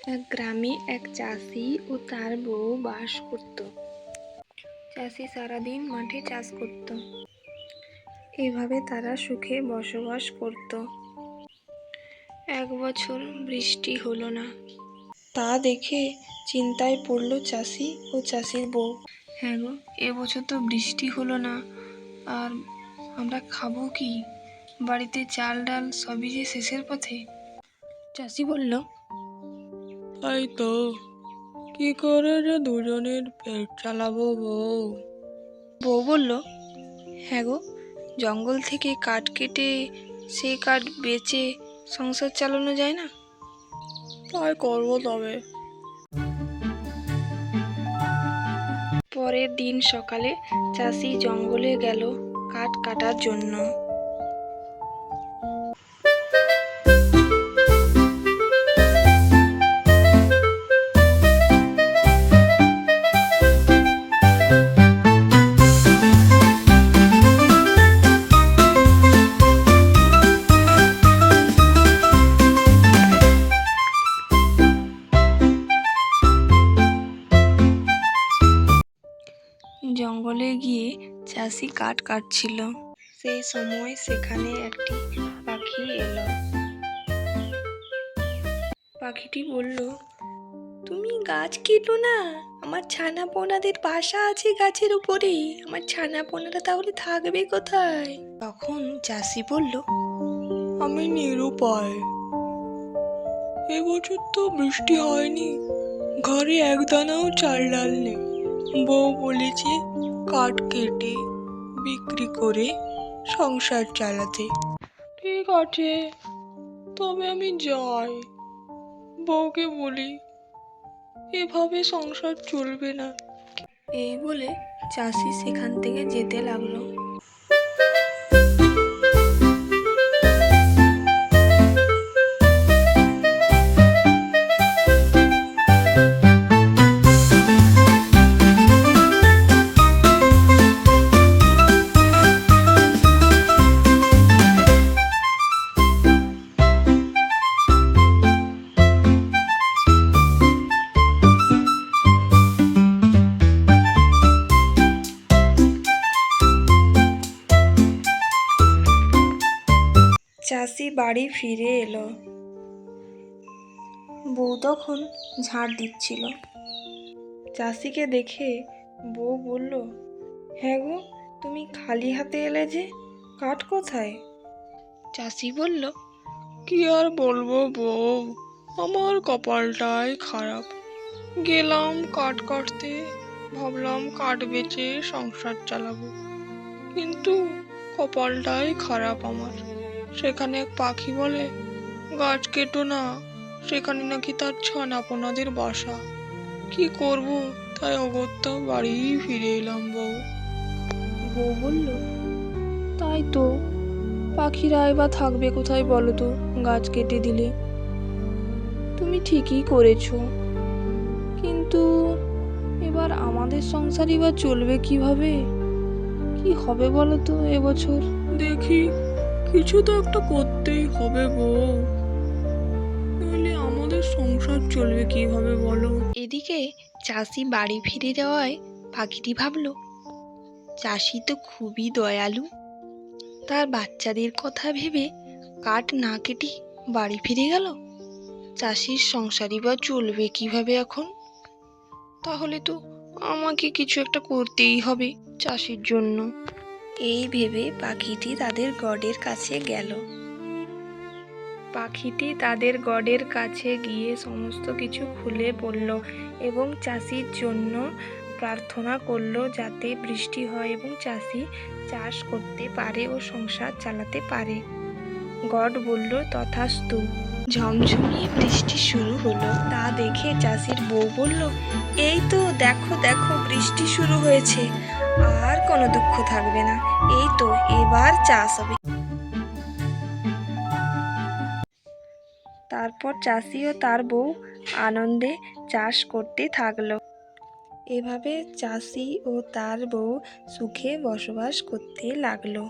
এক গ্রামে এক চাষি ও তার বউ বাস করত। চাষি সারাদিন মাঠে চাষ করত। এভাবে তারা সুখে বসবাস করত। এক বছর বৃষ্টি হলো না। তা দেখে চিন্তায় পড়ল চাষি ও চাষির বউ। হ্যাঁ গো, এবছর তো বৃষ্টি হলো না, আর আমরা খাবো কি? বাড়িতে চাল ডাল সবই যে শেষের পথে। চাষি বলল, তাই তো, কি করে যে দুজনের পেট চালাবো বউ? বউ বলল, হ্যাঁ গো, জঙ্গল থেকে কাঠ কেটে সে কাঠ বেচে সংসার চালানো যায় না? তাই করবো তবে। পরের দিন সকালে চাষি জঙ্গলে গেল কাঠ কাটার জন্য। জঙ্গলে গিয়ে চাষি কাঠ কাটছিল। সেই সময় সেখানে একটি পাখি এলো। পাখিটি বলল, তুমি গাছ কেটো না, আমার ছানা পোনাদের বাসা আছে গাছের উপরে, আমার ছানা পোনারা তাহলে থাকবে কোথায়? তখন চাষি বলল, আমি নিরুপায়, এবছর তো বৃষ্টি হয়নি, ঘরে এক দানাও চাল ডাল নেই। বউ বলেছে কাঠ কেটে বিক্রি করে সংসার চালাতে। ঠিক আছে, তবে আমি যাই। বউকে বলি, এভাবে সংসার চলবে না। এই বলে চাষি সেখান থেকে যেতে লাগলো। চাষি বাড়ি ফিরে এলো। বউ তখন ঝাড় দিচ্ছিল। চাষিকে দেখে বউ বলল, হ্যাঁ গো, তুমি খালি হাতে এলে যে, কাঠ কোথায়? চাষি বলল, কি আর বলবো বউ, আমার কপালটাই খারাপ। গেলাম কাঠ কাটতে, ভাবলাম কাঠ বেচে সংসার চালাবো, কিন্তু কপালটাই খারাপ আমার। সেখানে এক পাখি বলে, গাছ কেটো না, সেখানে নাকি তার ছানাপোনাদের বাসা। কি করব, তাই অগত্যা বাড়ি ফিরে এলাম বউ। বউ বলল, তাই তো, পাখিরা এবার থাকবে কোথায় বলো তো, গাছ কেটে দিলে? তুমি ঠিকই করেছো, কিন্তু এবার আমাদের সংসার এবার চলবে কিভাবে? কি হবে বলো তো এবছর? দেখি, কিছু তো একটা করতেই হবে বউ, নইলে আমাদের সংসার চলবে কিভাবে বলো? এদিকে চাষি বাড়ি ফিরে যাওয়ায় পাখিটি ভাবল, চাষি তো খুবই দয়ালু, তার বাচ্চাদের কথা ভেবে কাঠ না কেটে বাড়ি ফিরে গেল। চাষির সংসারই বা চলবে কিভাবে এখন? তাহলে তো আমাকে কিছু একটা করতেই হবে চাষির জন্য। এই ভেবে পাখিটি তাদের গড়ের কাছে গেল। পাখিটি তাদের গড়ের কাছে গিয়ে সমস্ত কিছু খুলে বলল এবং চাষির জন্য প্রার্থনা করল যাতে বৃষ্টি হয় এবং চাষি চাষ করতে পারে ও সংসার চালাতে পারে। গড বলল, তথাস্তু। ঝমঝমিয়ে বৃষ্টি শুরু হলো। তা দেখে চাষির বউ বলল, এই তো দেখো দেখো, বৃষ্টি শুরু হয়েছে, আর কোনো দুঃখ থাকবে না, এই তো এবার চাষ হবে। তারপর চাষি ও তার বউ আনন্দে চাষ করতে থাকলো। এভাবে চাষি ও তার বউ সুখে বসবাস করতে লাগলো।